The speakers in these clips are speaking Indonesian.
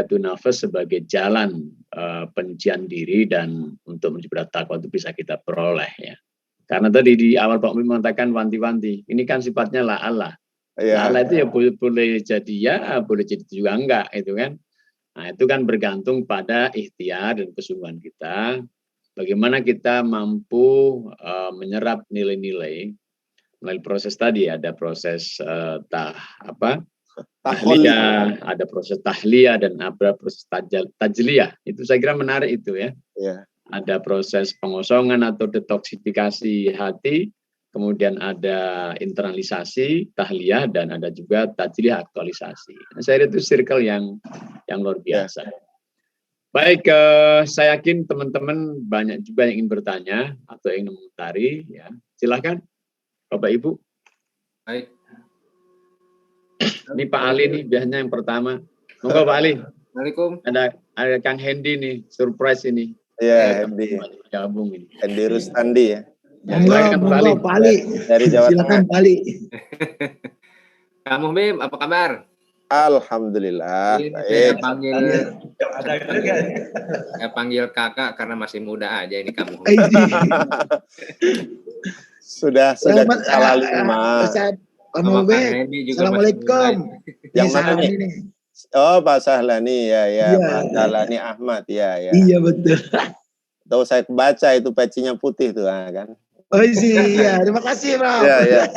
itu nafas sebagai jalan penyucian diri dan untuk menuju pada takwa itu bisa kita peroleh ya. Karena tadi di awal Pak Mim mengatakan wanti-wanti, ini kan sifatnya la'alla. La'alla itu ya boleh jadi ya, boleh jadi juga enggak, itu kan. Nah itu kan bergantung pada ikhtiar dan kesungguhan kita. Bagaimana kita mampu menyerap nilai-nilai melalui proses tadi, ada proses tahliyah, ada proses tahliyah dan ada proses tajliyah. Itu saya kira menarik itu ya. Ada proses pengosongan atau detoksifikasi hati, kemudian ada internalisasi, tahliyah, dan ada juga tajliyah, aktualisasi. Nah, saya kira itu circle yang luar biasa. Baik, saya yakin teman-teman banyak juga yang ingin bertanya atau ingin mengomentari. Ya. Silakan, Bapak Ibu. Baik. Ini Pak Ali nih biasanya yang pertama. Monggo Pak Ali. Assalamualaikum. Ada Kang Hendy nih, surprise ini. Iya, Hendy. Gabung ini. Hendy Rustandi ya. Monggo Pak Ali. Dari Jawa Silakan Tengah. Pak Ali. Kang Muhbib, apa kabar? Alhamdulillah. Saya panggil kakak karena masih muda aja ini kamu. sudah kalah 5. Assalamualaikum. Yang mana nih? Oh, Pak Sahlani ya. Pak Sahlani Ahmad ya. Iya betul. Tahu saya baca itu pecinya putih tuh kan. Oh iya, terima kasih Bro. Iya.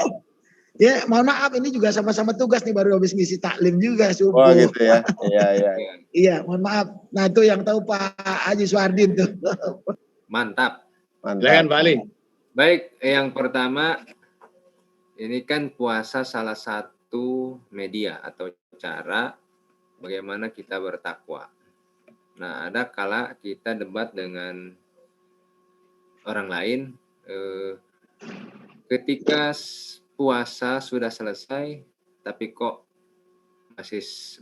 Ya, mohon maaf ini juga sama-sama tugas nih, baru habis ngisi taklim juga subuh. Oh gitu ya. Iya. Iya, mohon maaf. Nah, itu yang tahu Pak Haji Suardin tuh. Mantap. Silakan Pak Ali. Baik, yang pertama ini kan puasa salah satu media atau cara bagaimana kita bertakwa. Nah, ada kala kita debat dengan orang lain ketika puasa sudah selesai, tapi kok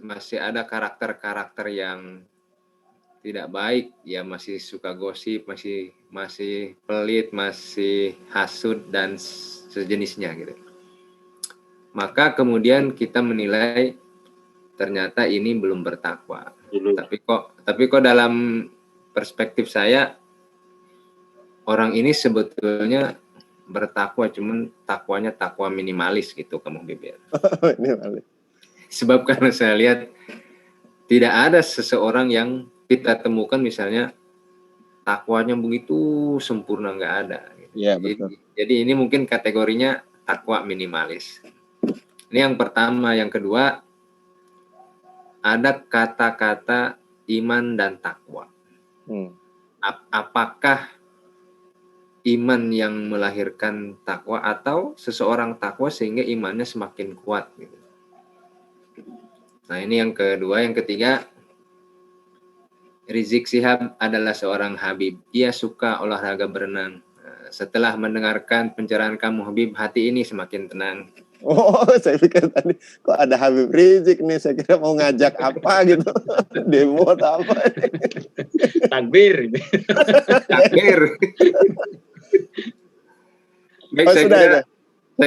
masih ada karakter-karakter yang tidak baik, ya masih suka gosip, masih pelit, masih hasud dan sejenisnya gitu. Maka kemudian kita menilai ternyata ini belum bertakwa. Tapi kok dalam perspektif saya orang ini sebetulnya bertakwa, cuman takwanya takwa minimalis gitu kamu bibir. Minimalis. Sebab karena saya lihat tidak ada seseorang yang kita temukan misalnya takwanya begitu sempurna, nggak ada. Iya betul. Jadi ini mungkin kategorinya takwa minimalis. Ini yang pertama. Yang kedua, ada kata-kata iman dan takwa. Apakah iman yang melahirkan takwa atau seseorang takwa sehingga imannya semakin kuat gitu. Nah ini yang kedua. Yang ketiga, Rizik Syihab adalah seorang Habib. Ia suka olahraga berenang. Setelah mendengarkan pencerahan kamu Habib, hati ini semakin tenang. Oh, saya pikir tadi kok ada Habib Rizik nih, saya kira mau ngajak apa gitu. Demo atau apa. Takbir. Takbir. Baik, saya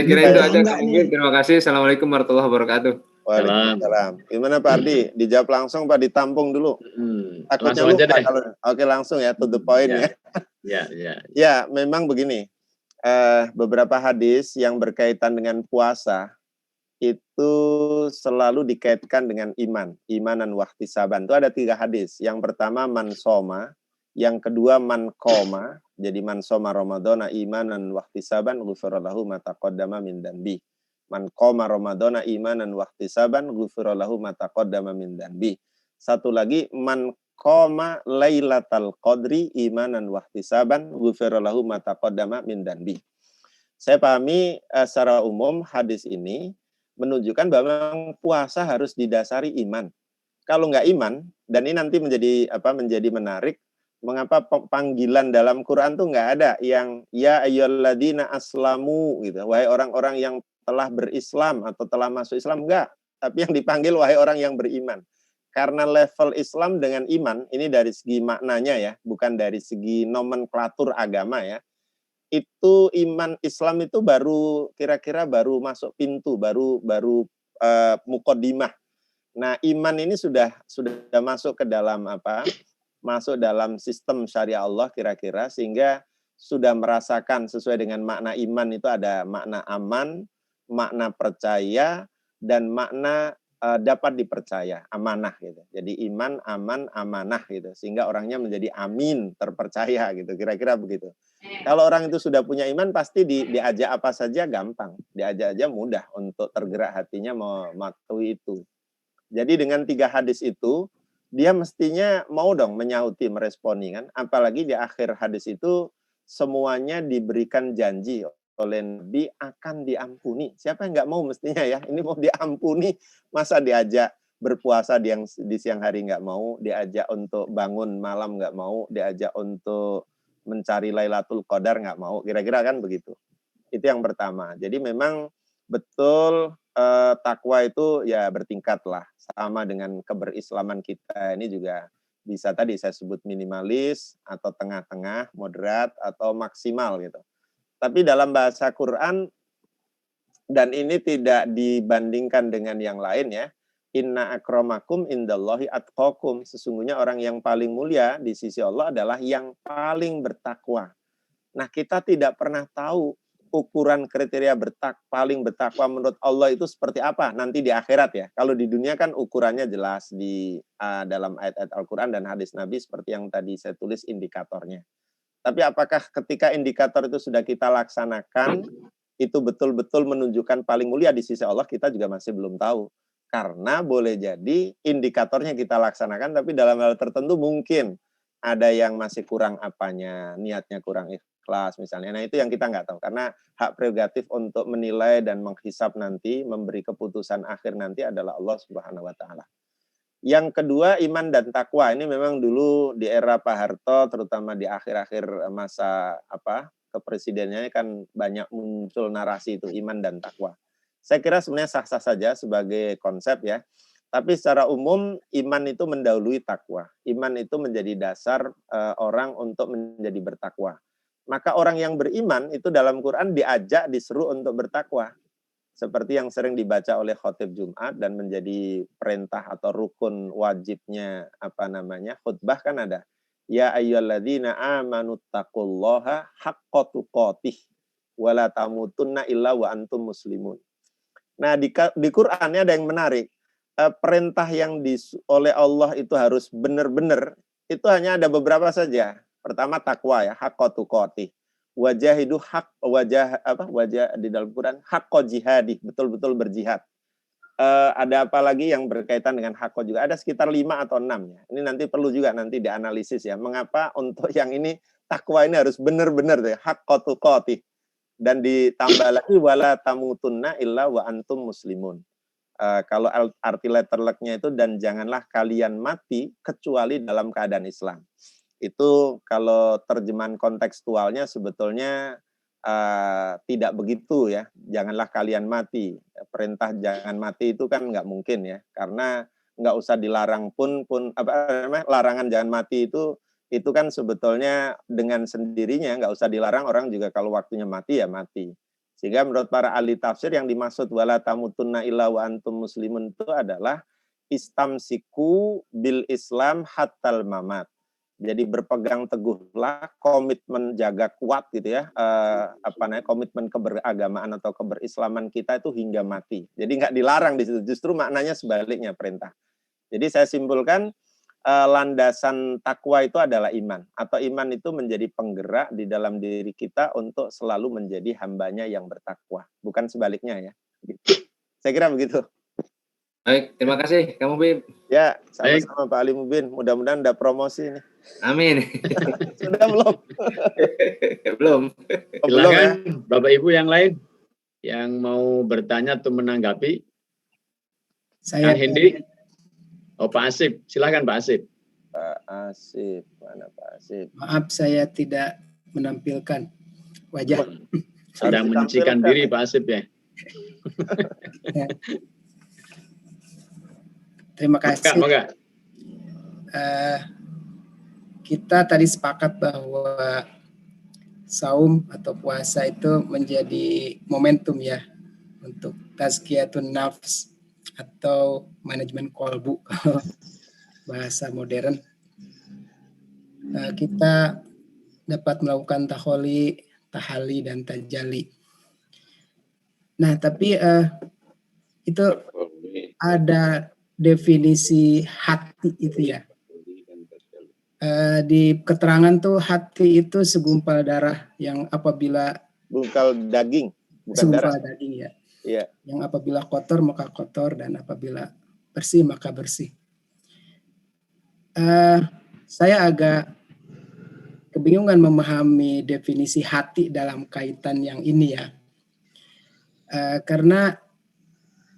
kira itu aja. Terima kasih. Assalamualaikum warahmatullahi wabarakatuh. Waalaikumsalam. Gimana Pak Ardi? Dijawab langsung Pak, ditampung dulu. Takutnya lupa kalau. Oke, langsung ya, to the point ya. Ya, memang begini. Beberapa hadis yang berkaitan dengan puasa itu selalu dikaitkan dengan imanan wahtisaban. Itu ada 3 hadis. Yang pertama man soma, yang kedua man qoma. Jadi man soma ramadhana imanan wahtisaban ghufira lahu ma taqaddama min dzanbi. Man qoma ramadhana imanan wahtisaban ghufira lahu ma taqaddama min dzanbi. Satu lagi man qoma lailatal qadri imanan wahtisaban ghufira lahu ma taqaddama min dzanbi. Saya pahami secara umum hadis ini menunjukkan bahwa puasa harus didasari iman. Kalau nggak iman, dan ini nanti menjadi menarik, mengapa panggilan dalam Quran tuh nggak ada yang ya ayyuhalladzina aslamu gitu, wahai orang-orang yang telah berislam atau telah masuk Islam, enggak. Tapi yang dipanggil wahai orang yang beriman. Karena level Islam dengan iman, ini dari segi maknanya ya, bukan dari segi nomenklatur agama ya. Itu iman Islam itu baru kira-kira baru masuk pintu, baru muqaddimah. Nah, iman ini sudah masuk ke dalam apa? Masuk dalam sistem syariah Allah kira-kira, sehingga sudah merasakan sesuai dengan makna iman itu ada makna aman, makna percaya, dan makna dapat dipercaya, amanah gitu. Jadi iman, aman, amanah gitu. Sehingga orangnya menjadi amin, terpercaya gitu. Kira-kira begitu. Kalau orang itu sudah punya iman, pasti diajak apa saja gampang. Diajak aja mudah untuk tergerak hatinya mematuhi itu. Jadi dengan 3 hadis itu, dia mestinya mau dong menyauti, meresponi kan. Apalagi di akhir hadis itu, semuanya diberikan janji oleh Nabi akan diampuni. Siapa yang nggak mau mestinya ya? Ini mau diampuni, masa diajak berpuasa di siang hari nggak mau, diajak untuk bangun malam nggak mau, diajak untuk mencari Lailatul Qadar nggak mau. Kira-kira kan begitu. Itu yang pertama. Jadi memang betul takwa itu ya bertingkat lah. Sama dengan keberislaman kita ini juga bisa tadi saya sebut minimalis atau tengah-tengah, moderat atau maksimal gitu. Tapi dalam bahasa Quran, dan ini tidak dibandingkan dengan yang lain ya, inna akramakum indallahi atqakum. Sesungguhnya orang yang paling mulia di sisi Allah adalah yang paling bertakwa. Nah, kita tidak pernah tahu ukuran kriteria paling bertakwa menurut Allah itu seperti apa nanti di akhirat ya. Kalau di dunia kan ukurannya jelas di dalam ayat-ayat Al-Quran dan hadis Nabi seperti yang tadi saya tulis indikatornya. Tapi apakah ketika indikator itu sudah kita laksanakan, itu betul-betul menunjukkan paling mulia di sisi Allah, kita juga masih belum tahu. Karena boleh jadi indikatornya kita laksanakan, tapi dalam hal tertentu mungkin ada yang masih kurang apanya, niatnya kurang ikhlas misalnya. Nah itu yang kita nggak tahu. Karena hak prerogatif untuk menilai dan menghisap nanti, memberi keputusan akhir nanti adalah Allah Subhanahu wa Ta'ala. Yang kedua, iman dan takwa. Ini memang dulu di era Pak Harto, terutama di akhir-akhir masa kepresidenannya kan banyak muncul narasi itu, iman dan takwa. Saya kira sebenarnya sah-sah saja sebagai konsep ya. Tapi secara umum, iman itu mendahului takwa. Iman itu menjadi dasar orang untuk menjadi bertakwa. Maka orang yang beriman itu dalam Quran diajak, disuruh untuk bertakwa. Seperti yang sering dibaca oleh khotib Jumat dan menjadi perintah atau rukun wajibnya khutbah kan ada. Ya ayyuhalladzina amanu taqullaha haqqa tuqatih wa la tamutunna illa wa antum muslimun. Nah, di Qur'annya ada yang menarik. Perintah yang oleh Allah itu harus benar-benar, itu hanya ada beberapa saja. Pertama takwa ya, haqqa tuqatih. Wajah di dalam Quran haqqo jihadi, betul-betul berjihad. Ada apa lagi yang berkaitan dengan haqqo juga? Ada sekitar 5 atau 6 ya. Ini nanti perlu juga nanti dianalisis ya. Mengapa untuk yang ini takwa ini harus benar-benar ya, haqqo tuqatih. Dan ditambah lagi wala tamutunna illa wa antum muslimun. Kalau arti letterleknya itu dan janganlah kalian mati kecuali dalam keadaan Islam. Itu kalau terjemahan kontekstualnya sebetulnya tidak begitu ya. Janganlah kalian mati. Perintah jangan mati itu kan nggak mungkin ya. Karena nggak usah dilarang pun larangan jangan mati itu kan sebetulnya dengan sendirinya nggak usah dilarang, orang juga kalau waktunya mati ya mati. Sehingga menurut para ahli tafsir yang dimaksud wala tamutunna illa wa antum muslimun itu adalah istamsiku bil Islam hattal mamat. Jadi berpegang teguhlah, komitmen jaga kuat gitu ya, komitmen keberagamaan atau keberislaman kita itu hingga mati. Jadi nggak dilarang di situ, justru maknanya sebaliknya perintah. Jadi saya simpulkan landasan takwa itu adalah iman, atau iman itu menjadi penggerak di dalam diri kita untuk selalu menjadi hambanya yang bertakwa, bukan sebaliknya ya. Gitu. Saya kira begitu. Baik, terima kasih kamu Bim. Ya, sama-sama Pak Ali Mubin. Mudah-mudahan ada promosi nih. Amin. Sudah belum? Belum. Silakan ya? Bapak Ibu yang lain yang mau bertanya atau menanggapi. Kang Hendi. Oh Pak Asif, silakan Pak Asif. Pak Asif, mana Pak Asif? Maaf saya tidak menampilkan wajah. Sedang menyucikan diri Pak Asif ya. Terima kasih. Moga. Kita tadi sepakat bahwa saum atau puasa itu menjadi momentum ya untuk tazkiyatun nafs, atau manajemen kolbu kalau bahasa modern. Kita dapat melakukan taholi, tahali, dan tajali. Nah, tapi itu ada definisi hati itu ya. Di keterangan tuh hati itu segumpal darah yang apabila segumpal daging, bukan segumpal darah. Daging ya. Iya. Yang apabila kotor maka kotor dan apabila bersih maka bersih. Saya agak kebingungan memahami definisi hati dalam kaitan yang ini ya. Karena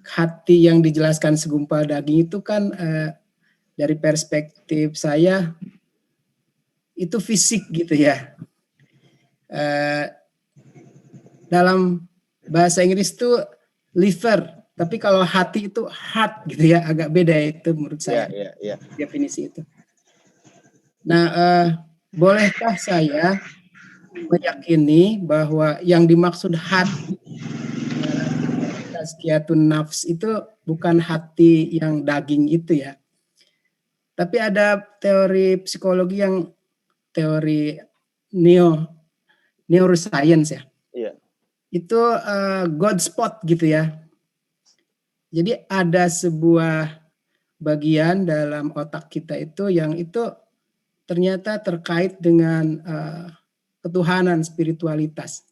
hati yang dijelaskan segumpal daging itu kan dari perspektif saya itu fisik gitu ya. Dalam bahasa Inggris itu liver, tapi kalau hati itu heart gitu ya, agak beda itu menurut saya definisi itu. Nah, bolehkah saya meyakini bahwa yang dimaksud hati tazkiyatun nafs itu bukan hati yang daging itu ya. Tapi ada teori psikologi yang teori neuroscience ya. Iya. Itu God spot gitu ya. Jadi ada sebuah bagian dalam otak kita itu yang itu ternyata terkait dengan ketuhanan, spiritualitas.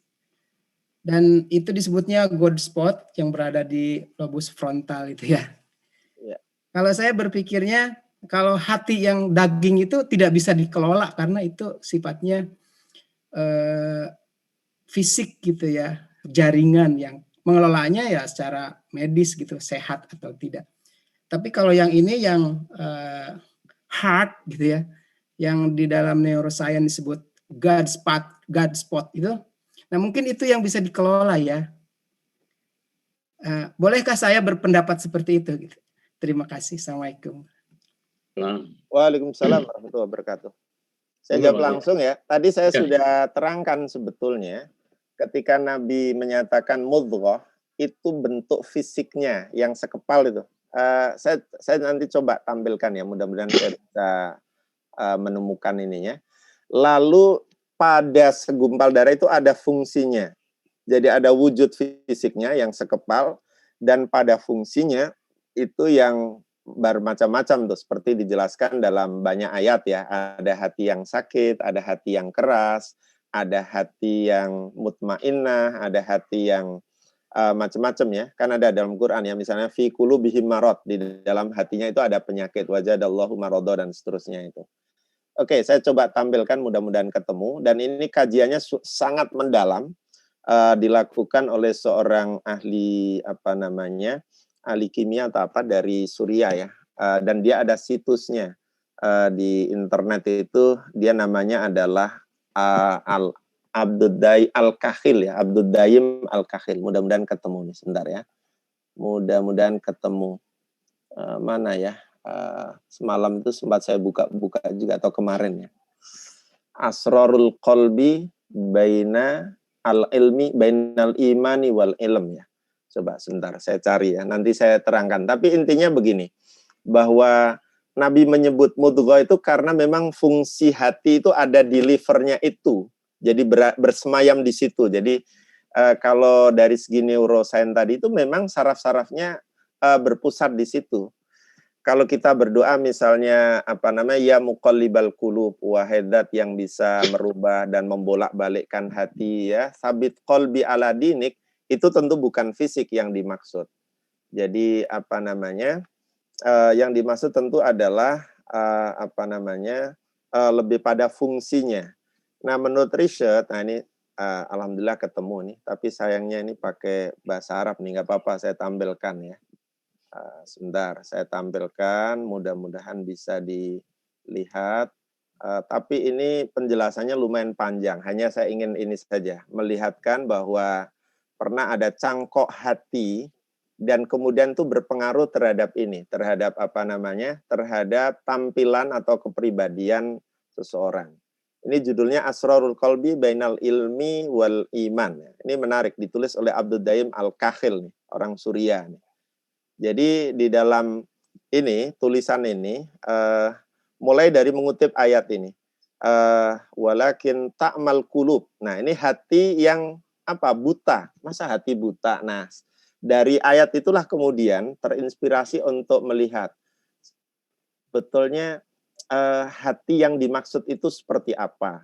Dan itu disebutnya God spot yang berada di lobus frontal itu ya. Iya. Kalau saya berpikirnya kalau hati yang daging itu tidak bisa dikelola karena itu sifatnya fisik gitu ya, jaringan yang mengelolanya ya secara medis gitu, sehat atau tidak. Tapi kalau yang ini yang heart gitu ya, yang di dalam neuroscience disebut God spot itu, nah mungkin itu yang bisa dikelola ya. Bolehkah saya berpendapat seperti itu? Gitu. Terima kasih. Assalamualaikum. Waalaikumsalam warahmatullahi wabarakatuh. Saya jawab langsung ya. Tadi saya sudah terangkan sebetulnya ketika Nabi menyatakan mudghah itu bentuk fisiknya yang sekepal itu. Saya nanti coba tampilkan ya, mudah-mudahan saya bisa menemukan ininya. Lalu pada segumpal darah itu ada fungsinya. Jadi ada wujud fisiknya yang sekepal dan pada fungsinya itu yang bermacam-macam tuh, seperti dijelaskan dalam banyak ayat ya. Ada hati yang sakit, ada hati yang keras, ada hati yang mutmainnah, ada hati yang macam-macam ya. Kan ada dalam Quran ya, misalnya fi qulubihim marad, di dalam hatinya itu ada penyakit, wajadallahu maradha dan seterusnya itu. Oke, saya coba tampilkan, mudah-mudahan ketemu. Dan ini kajiannya sangat mendalam, dilakukan oleh seorang ahli ahli kimia atau apa dari Suriah ya, dan dia ada situsnya di internet itu, dia namanya adalah Abduddaim Al-Kakhil ya, Abduddaim Al-Kakhil. Mudah-mudahan ketemu nih, sebentar ya. Mudah-mudahan ketemu. Mana ya? Semalam itu sempat saya buka juga atau kemarin ya. Asrarul qalbi bainal imani wal ilm ya. Coba sebentar saya cari ya, nanti saya terangkan. Tapi intinya begini, bahwa Nabi menyebut mudghah itu karena memang fungsi hati itu ada di livernya itu. Jadi bersemayam di situ. Jadi kalau dari segi neuroscience tadi itu memang saraf-sarafnya berpusat di situ. Kalau kita berdoa misalnya ya muqallibal qulub wahidat, yang bisa merubah dan membolak-balikkan hati ya, sabit qalbi ala dinik, itu tentu bukan fisik yang dimaksud. Jadi yang dimaksud tentu adalah lebih pada fungsinya. Nah, menurut riset, nah ini alhamdulillah ketemu nih, tapi sayangnya ini pakai bahasa Arab nih, nggak apa-apa saya tampilkan ya. Sebentar, saya tampilkan, mudah-mudahan bisa dilihat. Tapi ini penjelasannya lumayan panjang, hanya saya ingin ini saja, melihatkan bahwa pernah ada cangkok hati dan kemudian itu berpengaruh terhadap ini, terhadap terhadap tampilan atau kepribadian seseorang. Ini judulnya Asrarul Qalbi Bainal Ilmi wal Iman. Ini menarik, ditulis oleh Abduddaim Al-Kakhil nih, orang Suriah nih. Jadi di dalam ini tulisan ini mulai dari mengutip ayat ini. Walakin ta'mal qulub. Nah, ini hati yang apa? Buta. Masa hati buta? Nah, dari ayat itulah kemudian terinspirasi untuk melihat betulnya hati yang dimaksud itu seperti apa.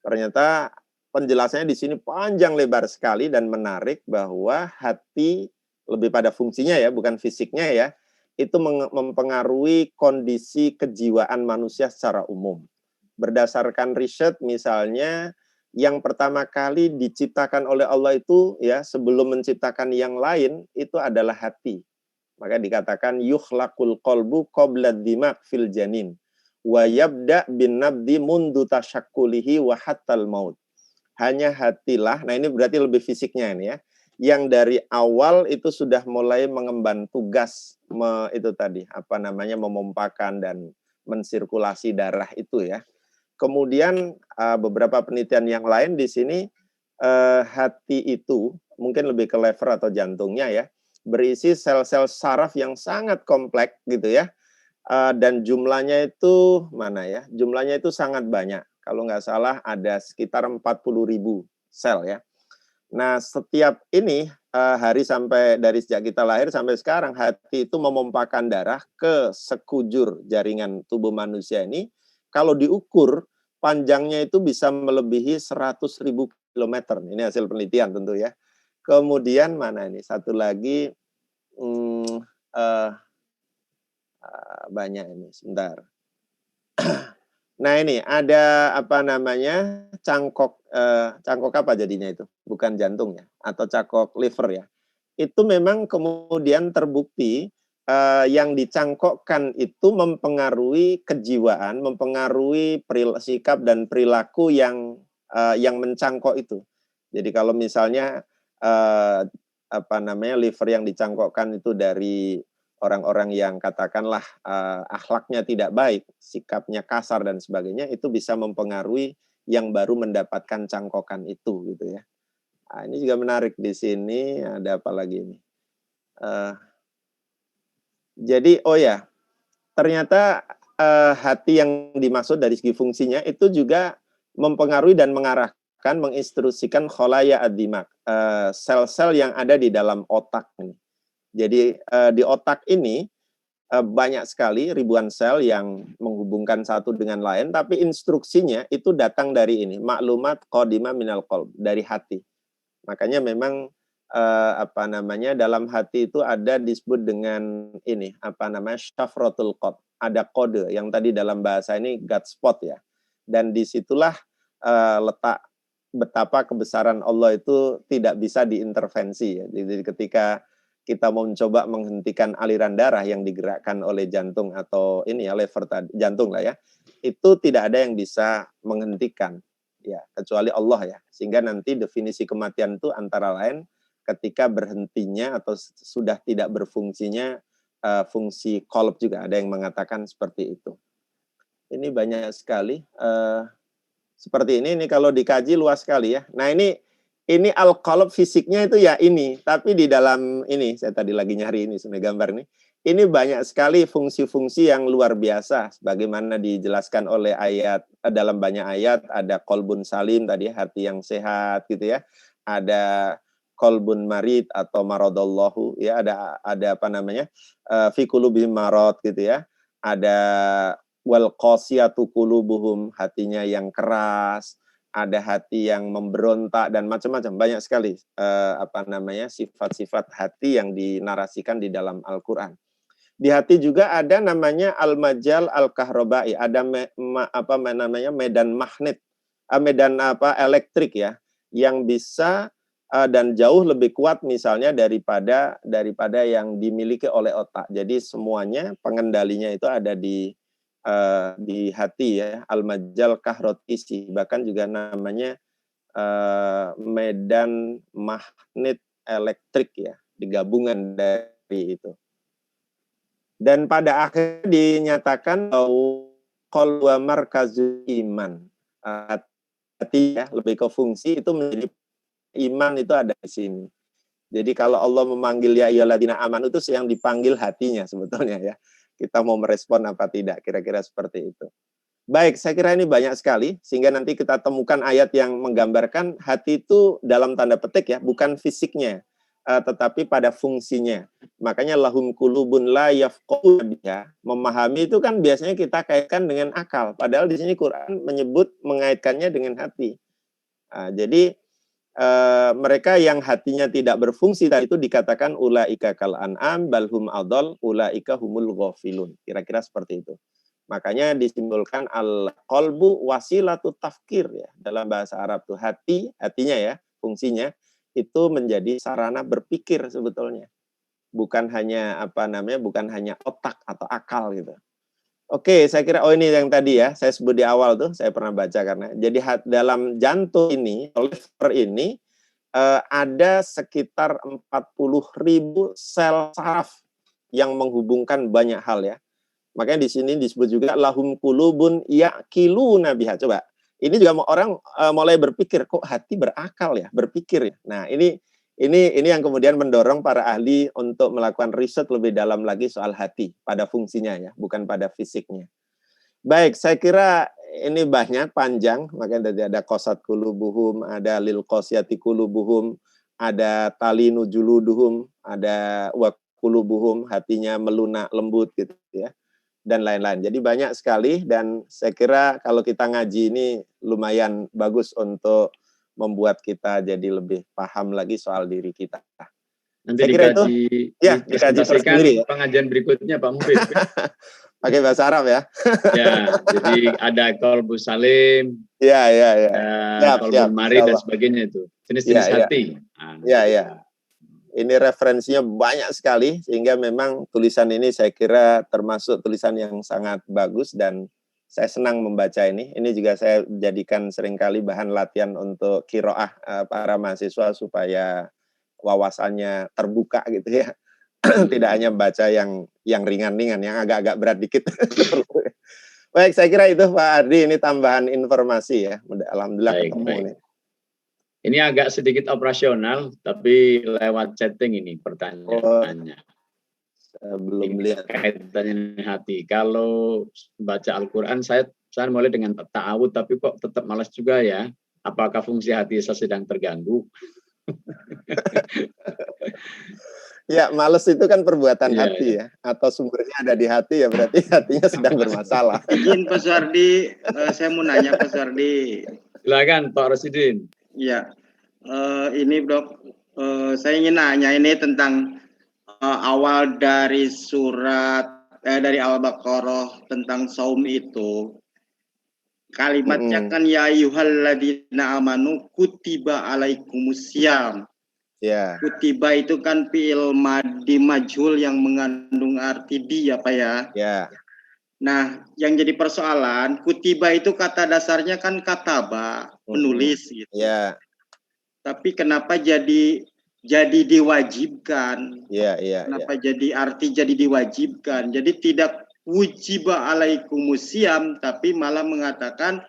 Ternyata penjelasannya di sini panjang lebar sekali dan menarik bahwa hati lebih pada fungsinya ya, bukan fisiknya ya, itu mempengaruhi kondisi kejiwaan manusia secara umum. Berdasarkan riset misalnya, yang pertama kali diciptakan oleh Allah itu ya, sebelum menciptakan yang lain, itu adalah hati. Maka dikatakan yukhlaqul qalbu qabla dimaq fil janin wa yabda bin nabdi mundu tasyakkulihi wa hattal maut. Hanya hatilah, nah ini berarti lebih fisiknya ini ya, yang dari awal itu sudah mulai mengemban tugas itu tadi apa namanya memompakan dan mensirkulasi darah itu ya. Kemudian beberapa penelitian yang lain di sini hati itu mungkin lebih ke lever atau jantungnya ya, berisi sel-sel saraf yang sangat kompleks gitu ya. Dan jumlahnya itu mana ya? Jumlahnya itu sangat banyak. Kalau nggak salah ada sekitar 40.000 sel ya. Nah, setiap ini hari sampai dari sejak kita lahir sampai sekarang, hati itu memompakan darah ke sekujur jaringan tubuh manusia ini. Kalau diukur, panjangnya itu bisa melebihi 100.000 kilometer. Ini hasil penelitian tentu ya. Kemudian mana ini? Satu lagi, banyak ini, sebentar. Nah ini ada apa namanya cangkok apa jadinya itu, bukan jantung ya, atau cangkok liver ya. Itu memang kemudian terbukti yang dicangkokkan itu mempengaruhi kejiwaan, mempengaruhi sikap dan perilaku yang mencangkok itu. Jadi kalau misalnya apa namanya liver yang dicangkokkan itu dari orang-orang yang katakanlah akhlaknya tidak baik, sikapnya kasar dan sebagainya, itu bisa mempengaruhi yang baru mendapatkan cangkokan itu gitu ya. Nah, ini juga menarik di sini ada apa lagi ini? Jadi oh ya, ternyata hati yang dimaksud dari segi fungsinya itu juga mempengaruhi dan mengarahkan, menginstruksikan kholaya ad-dimaq, sel-sel yang ada di dalam otak ini. Jadi di otak ini banyak sekali ribuan sel yang menghubungkan satu dengan lain, tapi instruksinya itu datang dari ini, maklumat qadimah minal qalb, dari hati. Makanya memang apa namanya dalam hati itu ada disebut dengan ini, apa namanya syafratul qad, ada kode yang tadi dalam bahasa ini God spot ya. Dan disitulah letak betapa kebesaran Allah itu tidak bisa diintervensi ya. Jadi ketika kita mau mencoba menghentikan aliran darah yang digerakkan oleh jantung atau ini ya lever jantung lah ya, itu tidak ada yang bisa menghentikan ya kecuali Allah ya. Sehingga nanti definisi kematian itu antara lain ketika berhentinya atau sudah tidak berfungsinya fungsi qalb, juga ada yang mengatakan seperti itu. Ini banyak sekali seperti ini kalau dikaji luas sekali ya. Nah ini al-qalb fisiknya itu ya ini, tapi di dalam ini saya tadi lagi nyari ini sebenarnya gambar nih. Ini banyak sekali fungsi-fungsi yang luar biasa sebagaimana dijelaskan oleh ayat, dalam banyak ayat. Ada qalbun salim tadi, hati yang sehat gitu ya. Ada qalbun marid atau maradallahu ya, ada apa namanya? Fi qulubihim marad gitu ya. Ada wal qasiyatu qulubuhum, hatinya yang keras. Ada hati yang memberontak dan macam-macam, banyak sekali apa namanya sifat-sifat hati yang dinarasikan di dalam Al-Qur'an. Di hati juga ada namanya al-majal al-kahrobai, ada apa namanya medan magnet, medan apa elektrik ya, yang bisa dan jauh lebih kuat misalnya daripada yang dimiliki oleh otak. Jadi semuanya pengendalinya itu ada di hati ya, al-majal kahrotisi, bahkan juga namanya medan magnet elektrik ya, digabungan dari itu. Dan pada akhirnya dinyatakan bahwa qalbu markazul iman, hati ya lebih ke fungsi, itu menjadi iman itu ada di sini. Jadi kalau Allah memanggil ya ayyuhalladzina amanu itu yang dipanggil hatinya sebetulnya ya. Kita mau merespon apa tidak, kira-kira seperti itu. Baik, saya kira ini banyak sekali, sehingga nanti kita temukan ayat yang menggambarkan hati itu dalam tanda petik ya, bukan fisiknya, tetapi pada fungsinya. Makanya lahum qulubun la yafqahuna biha, memahami itu kan biasanya kita kaitkan dengan akal, padahal di sini Quran menyebut mengaitkannya dengan hati. Jadi mereka yang hatinya tidak berfungsi tadi itu dikatakan ulaika kal an'am balhum adall ulaika humul ghafilun. Kira-kira seperti itu. Makanya disimpulkan al-qalbu wasilatu tafkir ya. Dalam bahasa Arab tuh hatinya ya, fungsinya itu menjadi sarana berpikir sebetulnya. Bukan hanya bukan hanya otak atau akal gitu. Oke, saya kira ini yang tadi ya, saya sebut di awal tuh, saya pernah baca karena jadi dalam jantung ini, liver ini ada sekitar 40.000 sel saraf yang menghubungkan banyak hal ya. Makanya di sini disebut juga lahum qulubun ya'qiluna biha. Coba, ini juga orang mulai berpikir, kok hati berakal ya, berpikir ya. Nah, ini yang kemudian mendorong para ahli untuk melakukan riset lebih dalam lagi soal hati pada fungsinya ya, bukan pada fisiknya. Baik, saya kira ini banyak panjang, makanya ada qasat qulubuhum, ada lil qasyati qulubuhum, ada talinu juluduhum, ada wa qulubuhum, hatinya melunak lembut gitu ya, dan lain-lain. Jadi banyak sekali, dan saya kira kalau kita ngaji ini lumayan bagus untuk membuat kita jadi lebih paham lagi soal diri kita. Nanti dikaji, ya, dipresentasikan ya. Pengajian berikutnya Pak Mufid. Pakai bahasa Arab ya. Ya, jadi ada qalbu salim. Ya. Qalbu marid dan sebagainya itu. Jenis-jenis hati. Ya. Ini referensinya banyak sekali, sehingga memang tulisan ini saya kira termasuk tulisan yang sangat bagus, dan saya senang membaca ini. Ini juga saya jadikan seringkali bahan latihan untuk qiraah para mahasiswa supaya wawasannya terbuka gitu ya. Tidak hanya baca yang ringan-ringan, yang agak-agak berat dikit. Baik, saya kira itu Pak Ardi, ini tambahan informasi ya. Alhamdulillah ketemu nih. Ini agak sedikit operasional, tapi lewat chatting ini pertanyaannya. Belum lihat kaitannya hati. Kalau baca Al-Quran, saya mulai dengan ta'awud, tapi kok tetap malas juga ya. Apakah fungsi hati saya sedang terganggu? Ya, males itu kan perbuatan hati ya. Atau sumbernya ada di hati ya, berarti hatinya sedang bermasalah. Izin Pak Suardi, saya mau nanya Pak Suardi. Silakan Pak Rosidin. Ya, ini Dok, saya ingin nanya ini tentang awal dari surat dari Al-Baqarah tentang saum itu. Kalimatnya kan ya ayyuhalladzina amanu kutiba alaikumusiyam. Ya. Kutiba itu kan fi'il madhi majhul yang mengandung arti di ya Pak ya. Ya. Nah, yang jadi persoalan, kutiba itu kata dasarnya kan kataba, menulis gitu. Ya. Tapi kenapa jadi diwajibkan? Iya. Kenapa jadi arti jadi diwajibkan? Jadi tidak wujiba alaikumusiyam, tapi malah mengatakan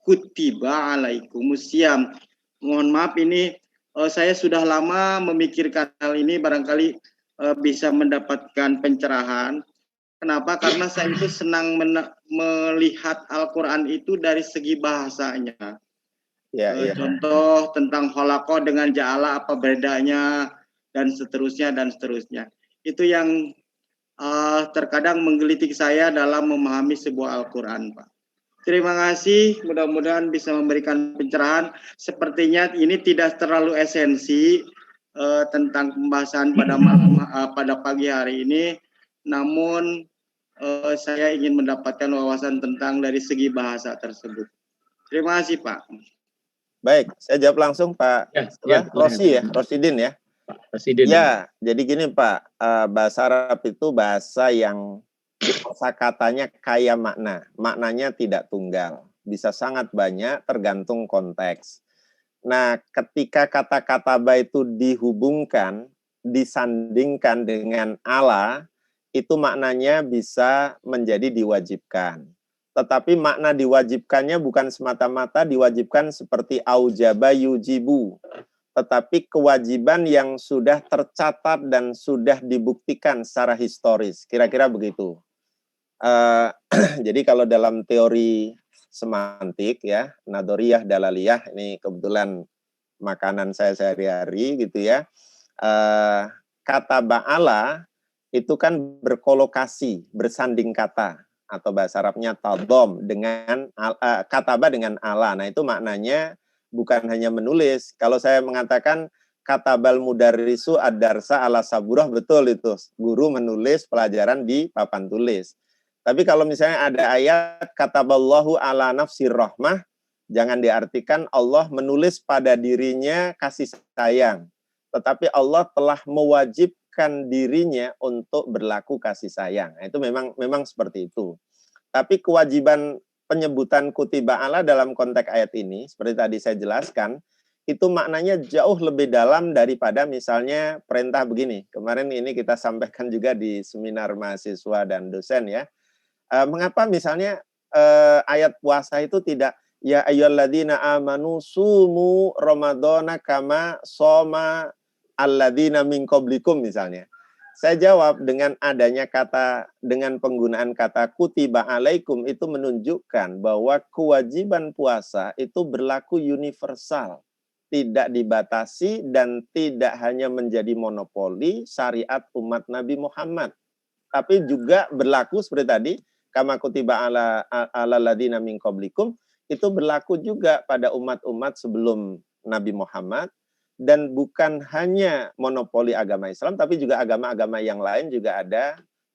kutiba alaikumusiyam. Mohon maaf ini saya sudah lama memikirkan hal ini, barangkali bisa mendapatkan pencerahan. Kenapa? Karena saya itu senang melihat Al-Quran itu dari segi bahasanya. Contoh tentang kholaqah dengan ja'ala, apa bedanya, dan seterusnya. Itu yang terkadang menggelitik saya dalam memahami sebuah Al-Quran, Pak. Terima kasih, mudah-mudahan bisa memberikan pencerahan. Sepertinya ini tidak terlalu esensi tentang pembahasan pada pagi hari ini, namun saya ingin mendapatkan wawasan tentang dari segi bahasa tersebut. Terima kasih, Pak. Baik, saya jawab langsung Pak Rosidin ya. Pak Rosidin. Ya, jadi gini Pak, bahasa Arab itu bahasa yang kosakatanya kaya makna. Maknanya tidak tunggal. Bisa sangat banyak tergantung konteks. Nah, ketika kata-kata itu dihubungkan, disandingkan dengan Allah, itu maknanya bisa menjadi diwajibkan. Tetapi makna diwajibkannya bukan semata-mata diwajibkan seperti aujaba yujibu. tetapi kewajiban yang sudah tercatat dan sudah dibuktikan secara historis. Kira-kira begitu. Jadi kalau dalam teori semantik ya, nadoriyah, dalaliyah, ini kebetulan makanan saya sehari-hari gitu ya. Kata ba'ala itu kan berkolokasi, bersanding kata, atau bahasa Arabnya tadom dengan kataba dengan ala. Nah, itu maknanya bukan hanya menulis. Kalau saya mengatakan katabal mudarrisu ad-darsa ala saburah, betul itu. Guru menulis pelajaran di papan tulis. Tapi kalau misalnya ada ayat kataballahu ala nafsir rahmah, jangan diartikan Allah menulis pada dirinya kasih sayang. Tetapi Allah telah mewajibkan dirinya untuk berlaku kasih sayang. Nah, itu memang seperti itu. Tapi kewajiban penyebutan kutiba ala dalam konteks ayat ini, seperti tadi saya jelaskan, itu maknanya jauh lebih dalam daripada misalnya perintah begini. Kemarin ini kita sampaikan juga di seminar mahasiswa dan dosen ya. Mengapa misalnya ayat puasa itu tidak ya ayyuhalladzina amanu sumu ramadhana kama shoma alladzina min qablikum misalnya. Saya jawab dengan adanya dengan penggunaan kata kutiba alaikum itu menunjukkan bahwa kewajiban puasa itu berlaku universal, tidak dibatasi dan tidak hanya menjadi monopoli syariat umat Nabi Muhammad, tapi juga berlaku seperti tadi kama kutiba ala alladzina min qablikum, itu berlaku juga pada umat-umat sebelum Nabi Muhammad. Dan bukan hanya monopoli agama Islam, tapi juga agama-agama yang lain juga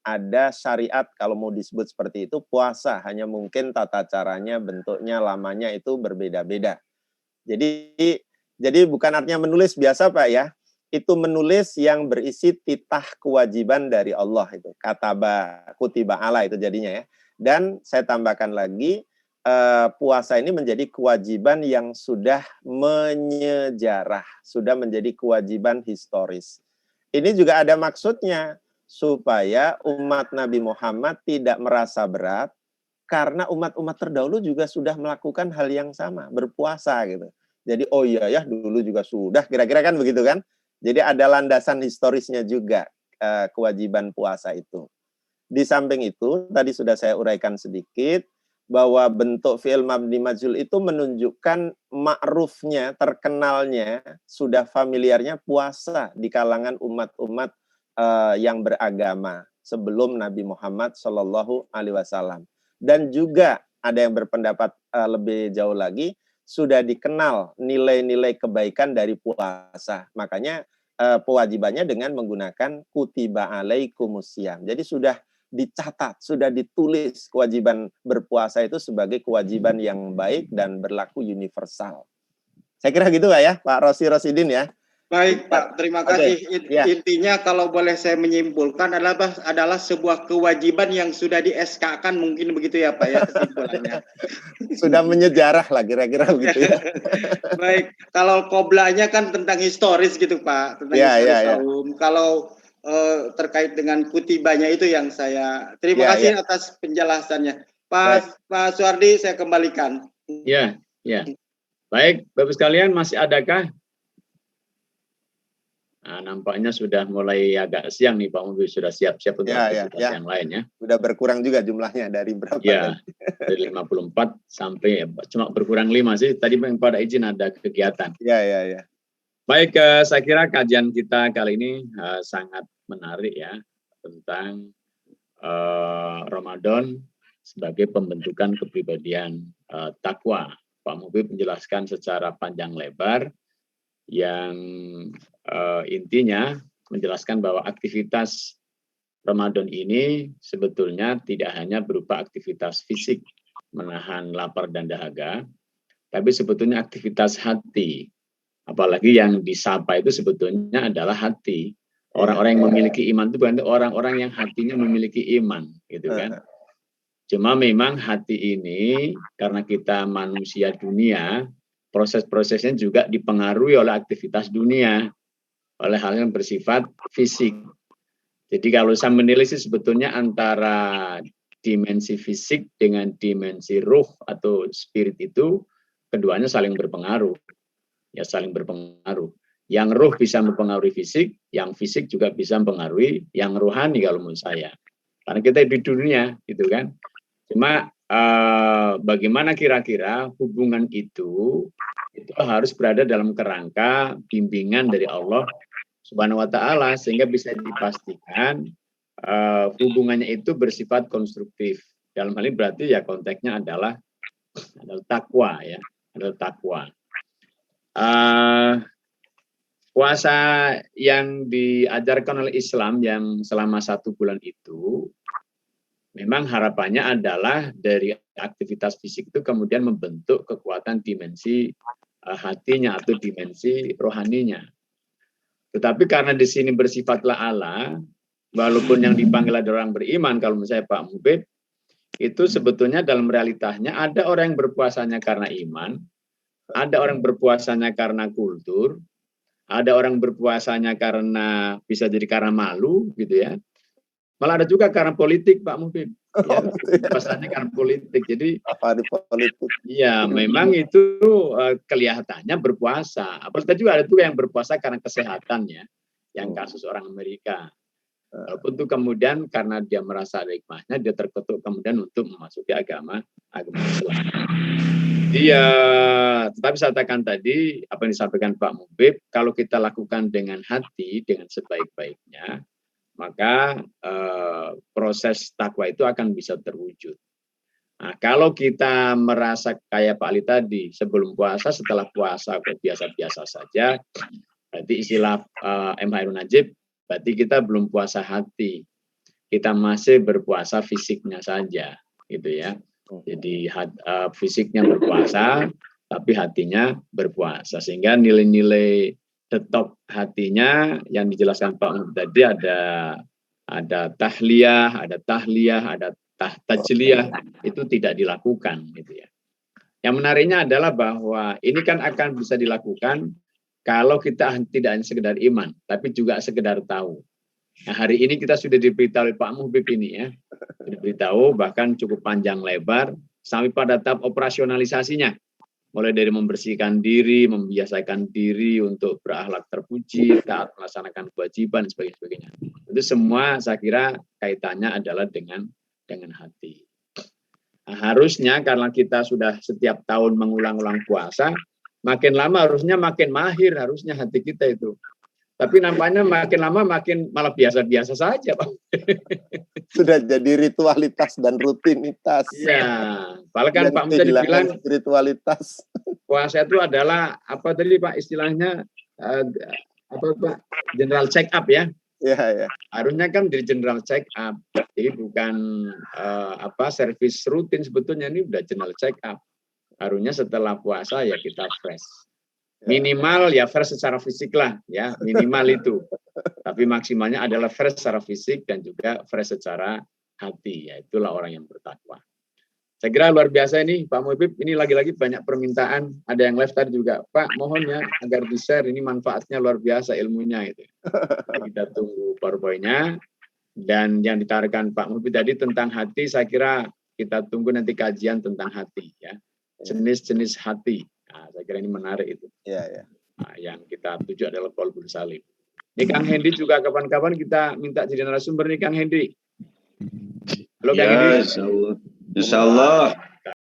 ada syariat, kalau mau disebut seperti itu, puasa. Hanya mungkin tata caranya, bentuknya, lamanya itu berbeda-beda. Jadi bukan artinya menulis biasa Pak ya, itu menulis yang berisi titah kewajiban dari Allah itu. Kataba kutiba ala itu jadinya ya. Dan saya tambahkan lagi, puasa ini menjadi kewajiban yang sudah menyejarah, sudah menjadi kewajiban historis. Ini juga ada maksudnya, supaya umat Nabi Muhammad tidak merasa berat, karena umat-umat terdahulu juga sudah melakukan hal yang sama, berpuasa gitu. Jadi oh iya ya dulu juga sudah, kira-kira kan begitu kan. Jadi ada landasan historisnya juga kewajiban puasa itu. Di samping itu, tadi sudah saya uraikan sedikit, bahwa bentuk fi'il mabni majhul itu menunjukkan ma'rufnya, terkenalnya, sudah familiarnya puasa di kalangan umat-umat yang beragama sebelum Nabi Muhammad Shallallahu Alaihi Wasallam. Dan juga ada yang berpendapat lebih jauh lagi, sudah dikenal nilai-nilai kebaikan dari puasa. Makanya kewajibannya dengan menggunakan kutiba alaikumusiyam. Jadi sudah dicatat, sudah ditulis kewajiban berpuasa itu sebagai kewajiban yang baik dan berlaku universal. Saya kira gitu Pak ya, Pak Rosidin ya. Baik Pak, terima kasih. Intinya kalau boleh saya menyimpulkan adalah sebuah kewajiban yang sudah di-SK-kan, mungkin begitu ya Pak ya kesimpulannya. Sudah menyejarah lah kira-kira begitu ya. Baik, kalau qoblanya kan tentang historis gitu Pak, tentang historis saum. Kalau terkait dengan kutibanya itu yang saya terima kasih atas penjelasannya. Pak Suardi, saya kembalikan. Ya. Baik, Bapak sekalian, masih adakah? Nah, nampaknya sudah mulai agak siang nih Pak Mubi, sudah siap-siap untuk aktivitas yang lain ya. Sudah berkurang juga jumlahnya dari berapa? Ya, dari 54 sampai cuma berkurang 5 sih. Tadi pada izin ada kegiatan. Ya. Baik, saya kira kajian kita kali ini sangat menarik ya, tentang Ramadan sebagai pembentukan kepribadian takwa. Pak Mubib menjelaskan secara panjang lebar yang intinya menjelaskan bahwa aktivitas Ramadan ini sebetulnya tidak hanya berupa aktivitas fisik, menahan lapar dan dahaga, tapi sebetulnya aktivitas hati. Apalagi yang disapa itu sebetulnya adalah hati. Orang-orang yang memiliki iman itu bukan orang-orang yang hatinya memiliki iman, gitu kan. Cuma memang hati ini, karena kita manusia dunia, proses-prosesnya juga dipengaruhi oleh aktivitas dunia, oleh hal yang bersifat fisik. Jadi kalau saya menilai sih sebetulnya antara dimensi fisik dengan dimensi ruh atau spirit itu, keduanya saling berpengaruh. Ya saling berpengaruh. Yang roh bisa mempengaruhi fisik, yang fisik juga bisa mempengaruhi yang rohani kalau menurut saya. Karena kita di dunia, gitu kan. Cuma bagaimana kira-kira hubungan itu harus berada dalam kerangka bimbingan dari Allah Subhanahu wa Ta'ala, sehingga bisa dipastikan hubungannya itu bersifat konstruktif. Dalam hal ini berarti ya konteksnya adalah takwa, ya, adalah takwa. Puasa yang diajarkan oleh Islam yang selama 1 bulan itu, memang harapannya adalah dari aktivitas fisik itu kemudian membentuk kekuatan dimensi hatinya atau dimensi rohaninya. Tetapi karena di sini bersifatlah Allah, walaupun yang dipanggil ada orang beriman, kalau menurut saya Pak Mubib, itu sebetulnya dalam realitanya ada orang yang berpuasanya karena iman, ada orang berpuasanya karena kultur, ada orang berpuasanya karena bisa jadi karena malu, gitu ya. Malah ada juga karena politik, Pak Mubib. Ya, puasanya karena politik. Jadi apa di politik? Iya, memang itu kelihatannya berpuasa. Apalagi juga ada juga yang berpuasa karena kesehatan, ya, yang kasus orang Amerika. Walaupun itu kemudian karena dia merasa ada hikmahnya, dia terketuk kemudian untuk memasuki agama Islam. Iya, tetapi saya katakan tadi, apa yang disampaikan Pak Mubib, kalau kita lakukan dengan hati, dengan sebaik-baiknya, maka proses takwa itu akan bisa terwujud. Nah, kalau kita merasa kayak Pak Ali tadi, sebelum puasa, setelah puasa kok biasa-biasa saja, berarti istilah M. Hairun Najib, berarti kita belum puasa hati, kita masih berpuasa fisiknya saja, gitu ya. Jadi fisiknya berpuasa, tapi hatinya berpuasa. Sehingga nilai-nilai detok hatinya yang dijelaskan Pak Mubib tadi ada tahliyah, ada tajliyah, itu tidak dilakukan, gitu ya. Yang menariknya adalah bahwa ini kan akan bisa dilakukan kalau kita tidak hanya sekedar iman, tapi juga sekedar tahu. Nah, hari ini kita sudah diberitahu oleh Pak Mubib ini, ya, diberitahu bahkan cukup panjang lebar sampai pada tahap operasionalisasinya, mulai dari membersihkan diri, membiasakan diri untuk berakhlak terpuji, taat melaksanakan kewajiban, sebagainya. Itu semua saya kira kaitannya adalah dengan hati. Nah, harusnya karena kita sudah setiap tahun mengulang-ulang puasa, makin lama harusnya makin mahir harusnya hati kita itu. Tapi nampaknya makin lama makin malah biasa-biasa saja, Pak. Sudah jadi ritualitas dan rutinitas. Iya, bahkan Pak Mubib bilang ritualitas. Puasa itu adalah apa tadi Pak istilahnya apa Pak? General check up, ya. Iya, ya. Harusnya kan di general check up. Jadi bukan servis rutin, sebetulnya ini udah general check up. Harusnya setelah puasa ya kita fresh. Minimal ya fresh secara fisik lah, ya, minimal itu. Tapi maksimalnya adalah fresh secara fisik dan juga fresh secara hati, ya, itulah orang yang bertakwa. Saya kira luar biasa ini Pak Mubib, ini lagi-lagi banyak permintaan, ada yang live tadi juga, Pak mohon ya agar di-share, ini manfaatnya luar biasa ilmunya itu. Kita tunggu PowerPoint-nya, dan yang ditawarkan Pak Mubib tadi tentang hati, saya kira kita tunggu nanti kajian tentang hati, ya, jenis-jenis hati. Nah, saya kira ini menarik itu. Ya. Nah, yang kita tuju adalah qalbul salim. Ini Kang Hendy juga kapan-kapan kita minta jadi narasumber nih Kang Hendy. Halo Kang Hendy. Insya Allah.